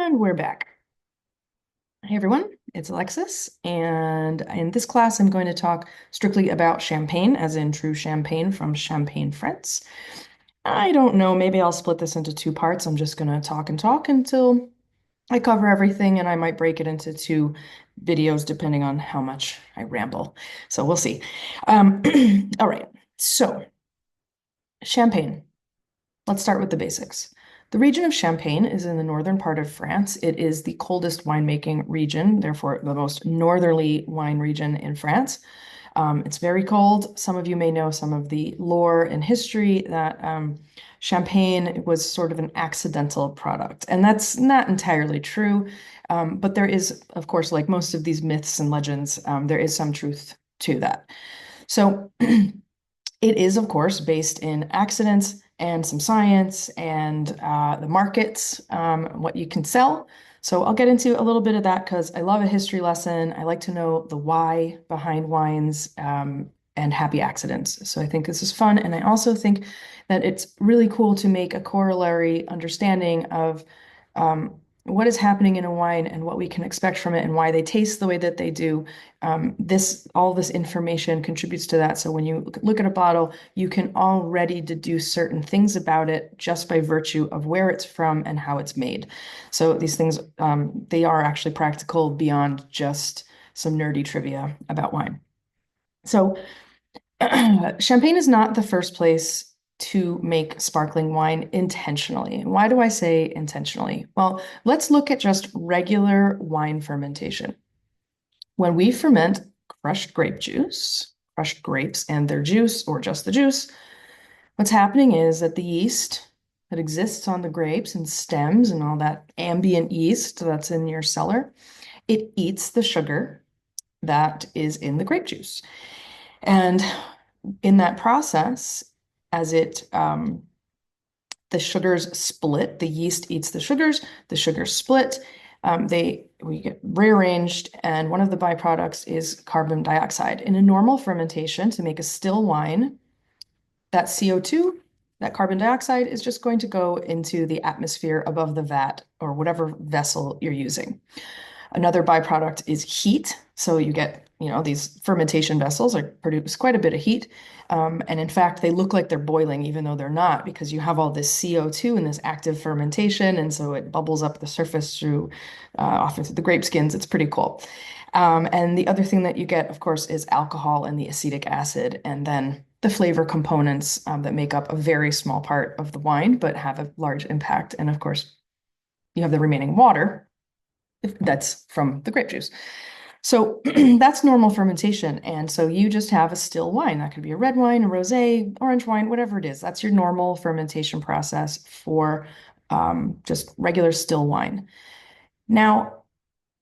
And we're back. Hey everyone, it's Alexis, and in this class I'm going to talk strictly about champagne, as in true champagne from Champagne, France. I don't know, maybe I'll split this into two parts. I'm just going to talk and talk until I cover everything, and I might break it into two videos depending on how much I ramble. So we'll see. Um, all right, so champagne. Let's start with the basics. The region of Champagne is in the northern part of France. It is the coldest winemaking region, therefore the most northerly wine region in France. It's very cold. Some of you may know some of the lore and history that Champagne was sort of an accidental product, and that's not entirely true. But there is, of course, like most of these myths and legends, there is some truth to that. So it is, of course, based in accidents and some science and the markets, what you can sell. So I'll get into a little bit of that because I love a history lesson. I like to know the why behind wines and happy accidents. So I think this is fun. And I also think that it's really cool to make a corollary understanding of what is happening in a wine and what we can expect from it and why they taste the way that they do. All this information contributes to that. So when you look at a bottle, you can already deduce certain things about it just by virtue of where it's from and how it's made. So these things, they are actually practical beyond just some nerdy trivia about wine. So Champagne is not the first place to make sparkling wine intentionally. Why do I say intentionally? Well, let's look at just regular wine fermentation. When we ferment crushed grape juice, crushed grapes and their juice, or just the juice, what's happening is that the yeast that exists on the grapes and stems and all that ambient yeast that's in your cellar, it eats the sugar that is in the grape juice. And in that process, as the sugars split, the yeast eats the sugars split, we get rearranged, and one of the byproducts is carbon dioxide. In a normal fermentation, to make a still wine, that CO2, that carbon dioxide, is just going to go into the atmosphere above the vat or whatever vessel you're using. Another byproduct is heat. So you get, these fermentation vessels produce quite a bit of heat. And in fact, they look like they're boiling, even though they're not, because you have all this CO2 in this active fermentation. And so it bubbles up the surface often through the grape skins. It's pretty cool. And the other thing that you get, of course, is alcohol and the acetic acid, and then the flavor components that make up a very small part of the wine, but have a large impact. And of course, you have the remaining water that's from the grape juice. So that's normal fermentation. And so you just have a still wine. That could be a red wine, a rosé, orange wine, whatever it is. That's your normal fermentation process for just regular still wine. Now,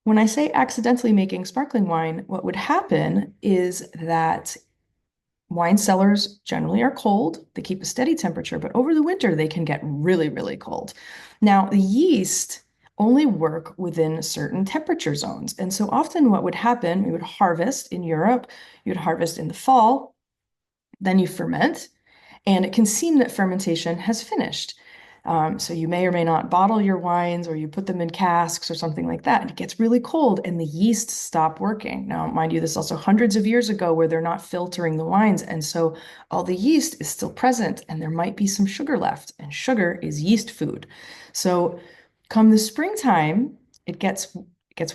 when I say accidentally making sparkling wine, what would happen is that wine cellars generally are cold. They keep a steady temperature, but over the winter, they can get really, really cold. Now, the yeast only work within certain temperature zones. And so often what would happen, we would harvest in Europe, you'd harvest in the fall, then you ferment, and it can seem that fermentation has finished. So you may or may not bottle your wines, or you put them in casks or something like that. And it gets really cold and the yeast stop working. Now, mind you, this is also hundreds of years ago where they're not filtering the wines. And so all the yeast is still present and there might be some sugar left. And sugar is yeast food. So come the springtime, it gets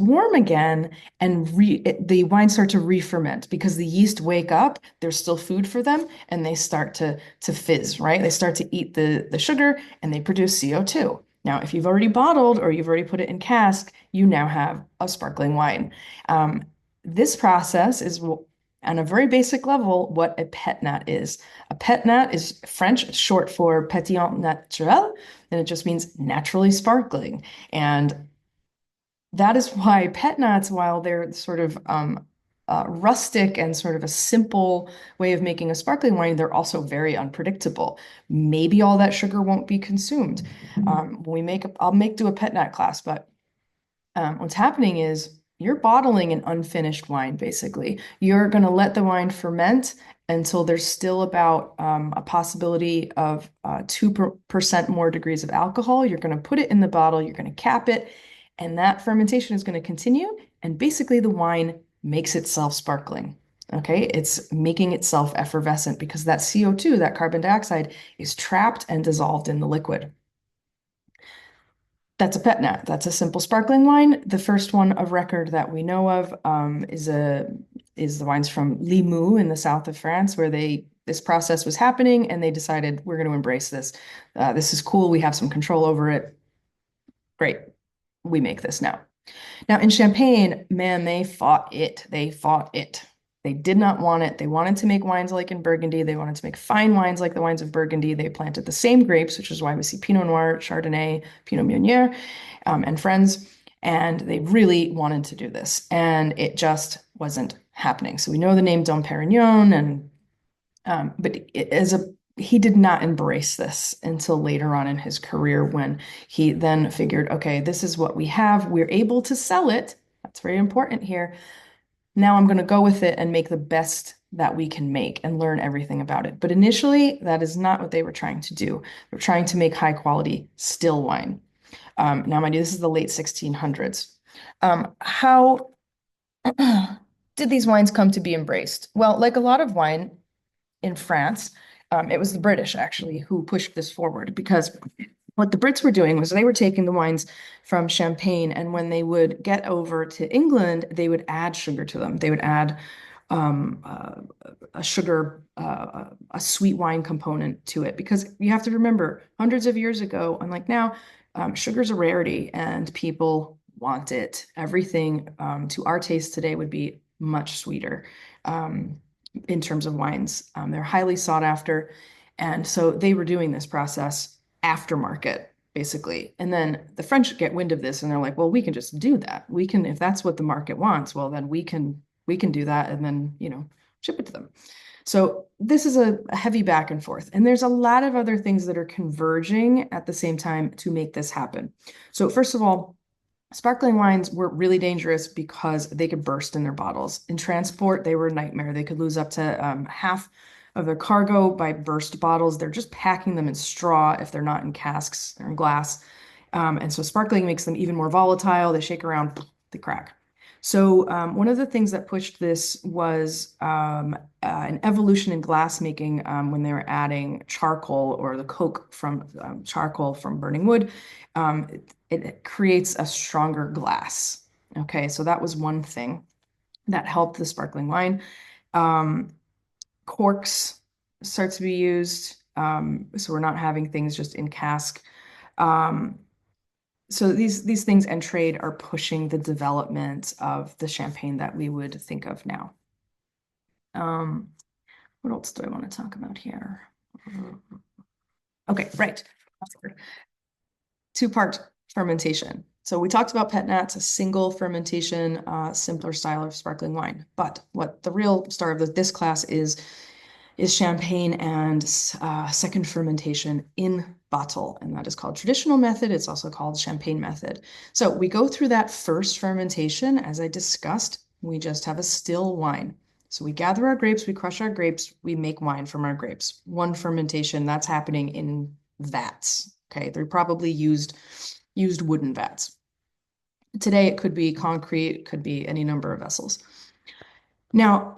warm again, and the wines start to re-ferment because the yeast wake up, there's still food for them, and they start to fizz, right? They start to eat the sugar and they produce CO2. Now, if you've already bottled or you've already put it in cask, you now have a sparkling wine. This process is, on a very basic level, what a pet nat is. A pet nat is French, short for pétillant naturel, and it just means naturally sparkling. And that is why pet nats, while they're sort of rustic and sort of a simple way of making a sparkling wine, they're also very unpredictable. Maybe all that sugar won't be consumed. I'll do a pet nat class, but what's happening is you're bottling an unfinished wine, basically. You're going to let the wine ferment until there's still about a possibility of 2% more degrees of alcohol. You're going to put it in the bottle, you're going to cap it, and that fermentation is going to continue. And basically, the wine makes itself sparkling. Okay, it's making itself effervescent because that CO2, that carbon dioxide, is trapped and dissolved in the liquid. That's a pet nat. That's a simple sparkling wine. The first one of record that we know of is the wines from Limoux in the south of France, where this process was happening, and they decided we're going to embrace this. This is cool. We have some control over it. Great. We make this now. Now in Champagne, man, they fought it. They fought it. They did not want it. They wanted to make wines like in Burgundy. They wanted to make fine wines like the wines of Burgundy. They planted the same grapes, which is why we see Pinot Noir, Chardonnay, Pinot Meunier, and friends. And they really wanted to do this, and it just wasn't happening. So we know the name Dom Perignon, but he did not embrace this until later on in his career when he then figured, okay, this is what we have. We're able to sell it. That's very important here. Now I'm going to go with it and make the best that we can make and learn everything about it. But initially, that is not what they were trying to do. They're trying to make high quality still wine. Now, mind you, this is the late 1600s. How did these wines come to be embraced? Well, like a lot of wine in France, it was the British actually who pushed this forward, because what the Brits were doing was they were taking the wines from Champagne, and when they would get over to England, they would add sugar to them. They would add a sugar, a sweet wine component to it, because you have to remember, hundreds of years ago, unlike now, sugar's a rarity and people want it. Everything to our taste today would be much sweeter in terms of wines. They're highly sought after. And so they were doing this process aftermarket, basically. And then the French get wind of this and they're like, well, we can just do that. We can, if that's what the market wants, well, then we can do that and then, ship it to them. So this is a heavy back and forth. And there's a lot of other things that are converging at the same time to make this happen. So first of all, sparkling wines were really dangerous because they could burst in their bottles. In transport, they were a nightmare. They could lose up to half of their cargo by burst bottles. They're just packing them in straw if they're not in casks or in glass. And so sparkling makes them even more volatile. They shake around, they crack. So one of the things that pushed this was an evolution in glass making when they were adding charcoal, or the coke from charcoal from burning wood. It creates a stronger glass. Okay, so that was one thing that helped the sparkling wine. Corks start to be used, so we're not having things just in cask. So these things and trade are pushing the development of the champagne that we would think of now. What else do I want to talk about here? Okay, right. Two-part fermentation. So we talked about pet nats, a single fermentation, simpler style of sparkling wine. But what the real star of this class is champagne and second fermentation in bottle, and that is called traditional method. It's also called champagne method. So we go through that first fermentation. As I discussed, we just have a still wine. So we gather our grapes, we crush our grapes, we make wine from our grapes. One fermentation, that's happening in vats. Okay, they're probably used wooden vats. Today it could be concrete, it could be any number of vessels. Now,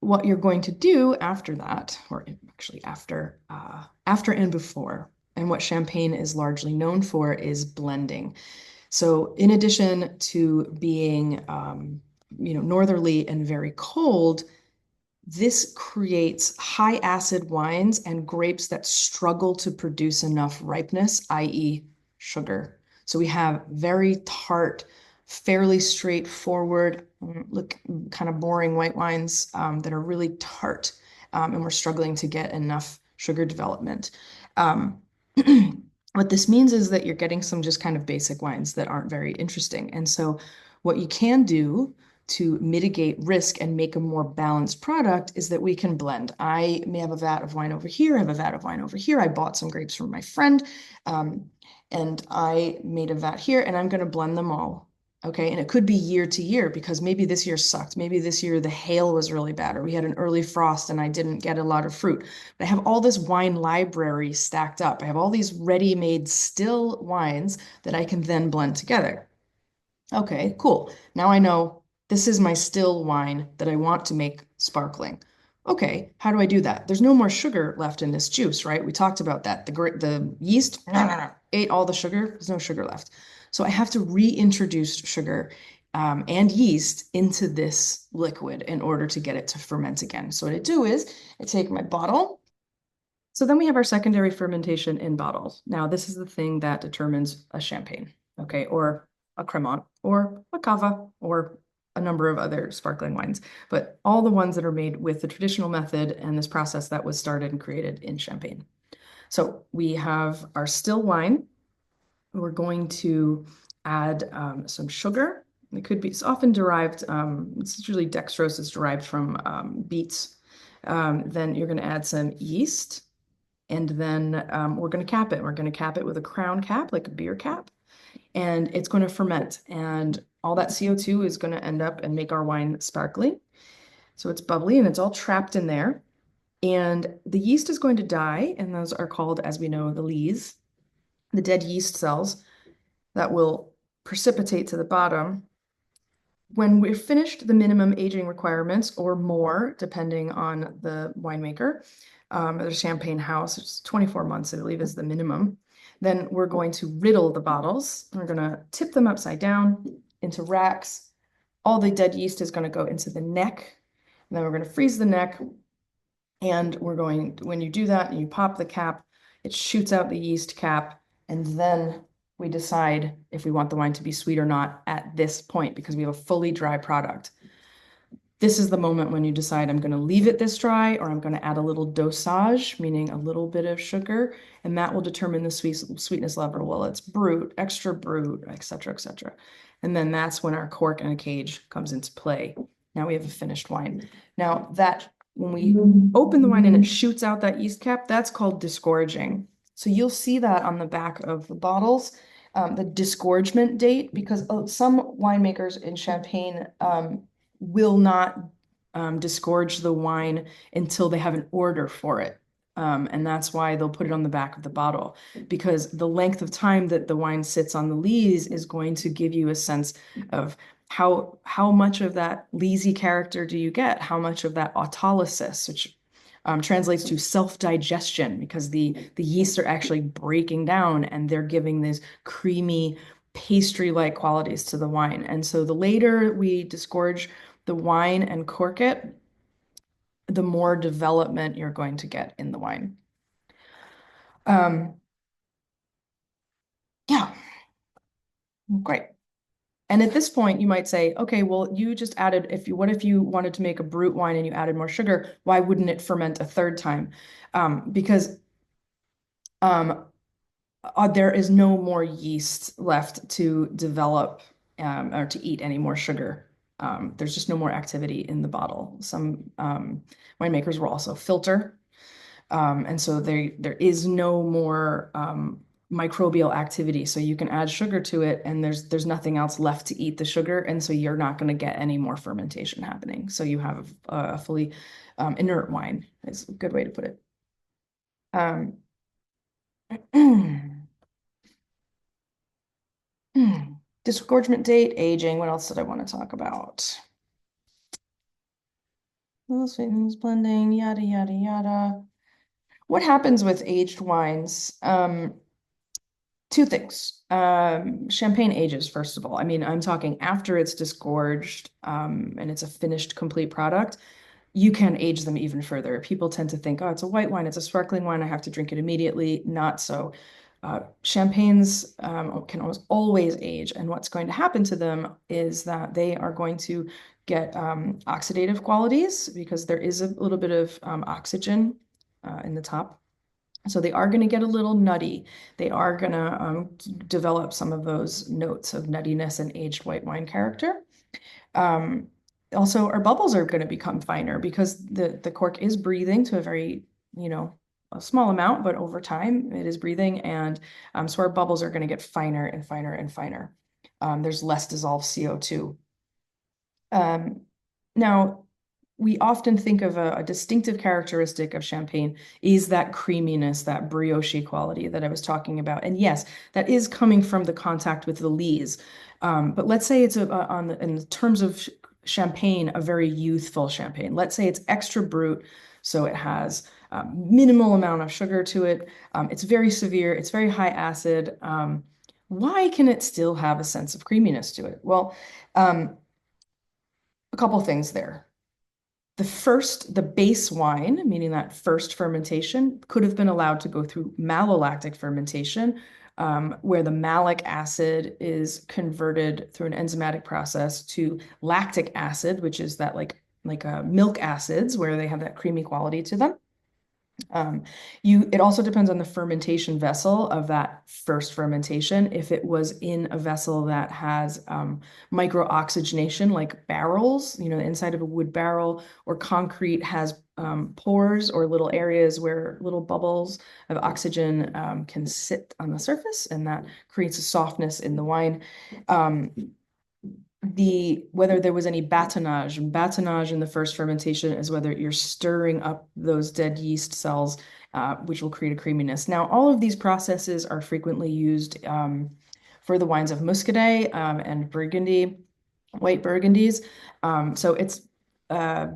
what you're going to do after that, or actually after and before, and what champagne is largely known for, is blending. So in addition to being northerly and very cold, this creates high acid wines and grapes that struggle to produce enough ripeness, i.e. sugar. So we have very tart, fairly straightforward, kind of boring white wines that are really tart, and we're struggling to get enough sugar development. What this means is that you're getting some just kind of basic wines that aren't very interesting. And so what you can do to mitigate risk and make a more balanced product is that we can blend. I may have a vat of wine over here, I have a vat of wine over here. I bought some grapes from my friend, and I made a vat here, and I'm going to blend them all Okay, and it could be year to year because maybe this year sucked. Maybe this year the hail was really bad, or we had an early frost and I didn't get a lot of fruit. But I have all this wine library stacked up. I have all these ready-made still wines that I can then blend together. Okay, cool. Now I know this is my still wine that I want to make sparkling. Okay, how do I do that? There's no more sugar left in this juice, right? We talked about that. The yeast ate all the sugar. There's no sugar left. So I have to reintroduce sugar and yeast into this liquid in order to get it to ferment again. So what I do is I take my bottle. So then we have our secondary fermentation in bottles. Now, this is the thing that determines a champagne, okay, or a Cremant, or a Cava, or a number of other sparkling wines, but all the ones that are made with the traditional method and this process that was started and created in Champagne. So we have our still wine. We're going to add some sugar. It could be, it's often derived, it's usually dextrose is derived from beets. Then you're going to add some yeast. And then we're going to cap it. We're going to cap it with a crown cap, like a beer cap, and it's going to ferment. And all that CO2 is going to end up and make our wine sparkling. So it's bubbly and it's all trapped in there. And the yeast is going to die, and those are called, as we know, the lees, the dead yeast cells that will precipitate to the bottom. When we've finished the minimum aging requirements or more, depending on the winemaker, the Champagne house, it's 24 months, I believe, is the minimum. Then we're going to riddle the bottles. We're going to tip them upside down into racks. All the dead yeast is going to go into the neck. And then we're going to freeze the neck. And we're going, when you do that and you pop the cap, it shoots out the yeast cap. And then we decide if we want the wine to be sweet or not at this point because we have a fully dry product. This is the moment when you decide I'm going to leave it this dry or I'm going to add a little dosage, meaning a little bit of sugar, and that will determine the sweetness level. Well, it's brut, extra brut, et cetera, et cetera. And then that's when our cork and a cage comes into play. Now we have a finished wine. Now that when we open the wine and it shoots out that yeast cap, that's called disgorging. So you'll see that on the back of the bottles, the disgorgement date, because some winemakers in Champagne will not disgorge the wine until they have an order for it. And that's why they'll put it on the back of the bottle, because the length of time that the wine sits on the lees is going to give you a sense of how much of that leesy character do you get? How much of that autolysis, which translates to self-digestion, because the yeasts are actually breaking down and they're giving these creamy pastry-like qualities to the wine. And so the later we disgorge the wine and cork it, the more development you're going to get in the wine. Yeah, great. And at this point, you might say, okay, well, you just added, what if you wanted to make a brut wine and you added more sugar? Why wouldn't it ferment a third time? Because there is no more yeast left to develop or to eat any more sugar. There's just no more activity in the bottle. Some winemakers will also filter. And so there is no more microbial activity. So you can add sugar to it and there's nothing else left to eat the sugar. And so you're not going to get any more fermentation happening. So you have a fully inert wine is a good way to put it. Disgorgement date, aging. What else did I want to talk about? Sweetness, blending, yada, yada, yada. What happens with aged wines? Two things. Champagne ages, first of all. I mean, I'm talking after it's disgorged and it's a finished, complete product. You can age them even further. People tend to think, oh, it's a white wine, it's a sparkling wine, I have to drink it immediately. Not so. Champagnes can almost always age, and what's going to happen to them is that they are going to get oxidative qualities because there is a little bit of oxygen in the top. So they are going to get a little nutty. They are going to develop some of those notes of nuttiness and aged white wine character. Also, our bubbles are going to become finer because the cork is breathing to a very, a small amount, but over time it is breathing. And so our bubbles are going to get finer and finer and finer. There's less dissolved CO2. Um, Now, we often think of a distinctive characteristic of champagne is that creaminess, that brioche quality that I was talking about. And yes, that is coming from the contact with the lees. But let's say it's in terms of champagne, a very youthful champagne. Let's say it's extra brut, so it has minimal amount of sugar to it. It's very severe. It's very high acid. Why can it still have a sense of creaminess to it? Well, um, a couple things there. The base wine, meaning that first fermentation, could have been allowed to go through malolactic fermentation, where the malic acid is converted through an enzymatic process to lactic acid, which is that like milk acids, where they have that creamy quality to them. Um, it also depends on the fermentation vessel of that first fermentation. If it was in a vessel that has micro-oxygenation, like barrels, the inside of a wood barrel, or concrete has pores or little areas where little bubbles of oxygen can sit on the surface, and that creates a softness in the wine. Um, whether there was any batonnage. Batonnage in the first fermentation is whether you're stirring up those dead yeast cells, which will create a creaminess. Now, all of these processes are frequently used for the wines of Muscadet and Burgundy, white Burgundies. So uh,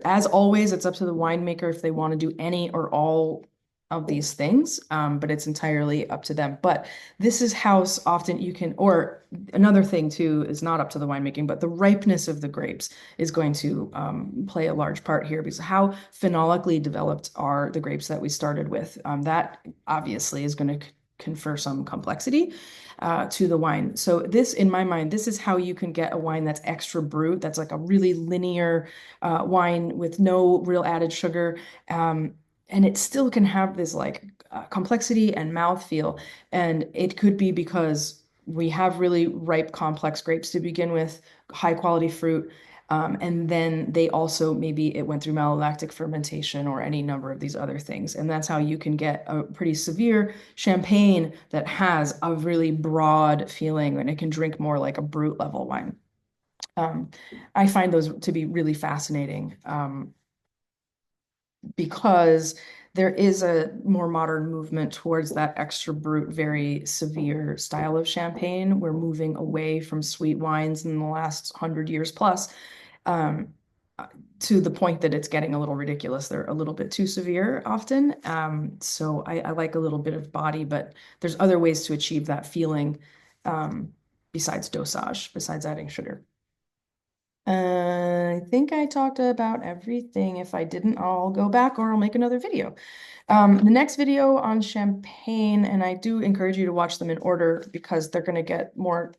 as always, it's up to the winemaker if they want to do any or all of these things, but it's entirely up to them. But this is how often you can, or another thing too is not up to the winemaking, but the ripeness of the grapes is going to play a large part here, because how phenolically developed are the grapes that we started with? That obviously is going to confer some complexity to the wine. So this, in my mind, this is how you can get a wine that's extra brut, that's like a really linear wine with no real added sugar. And it still can have this like complexity and mouthfeel. And it could be because we have really ripe, complex grapes to begin with, high quality fruit. And then they also, maybe it went through malolactic fermentation or any number of these other things. And that's how you can get a pretty severe champagne that has a really broad feeling and it can drink more like a brut level wine. Um, I find those to be really fascinating. Because there is a more modern movement towards that extra brut, very severe style of champagne. We're moving away from sweet wines in the last 100 years plus, um, to the point that it's getting a little ridiculous. They're a little bit too severe often. So I like a little bit of body, but there's other ways to achieve that feeling besides dosage, besides adding sugar. I think I talked about everything. If I didn't, I'll go back or I'll make another video. The next video on champagne, and I do encourage you to watch them in order because they're going to get more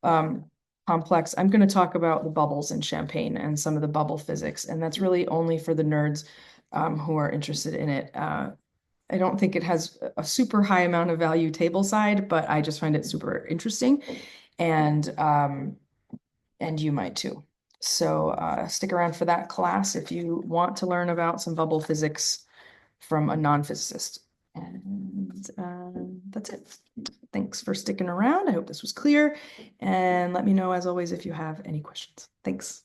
um, complex. I'm going to talk about the bubbles in champagne and some of the bubble physics, and that's really only for the nerds who are interested in it. I don't think it has a super high amount of value table side, but I just find it super interesting. And you might too. So stick around for that class if you want to learn about some bubble physics from a non-physicist. And that's it. Thanks for sticking around. I hope this was clear. And let me know, as always, if you have any questions. Thanks.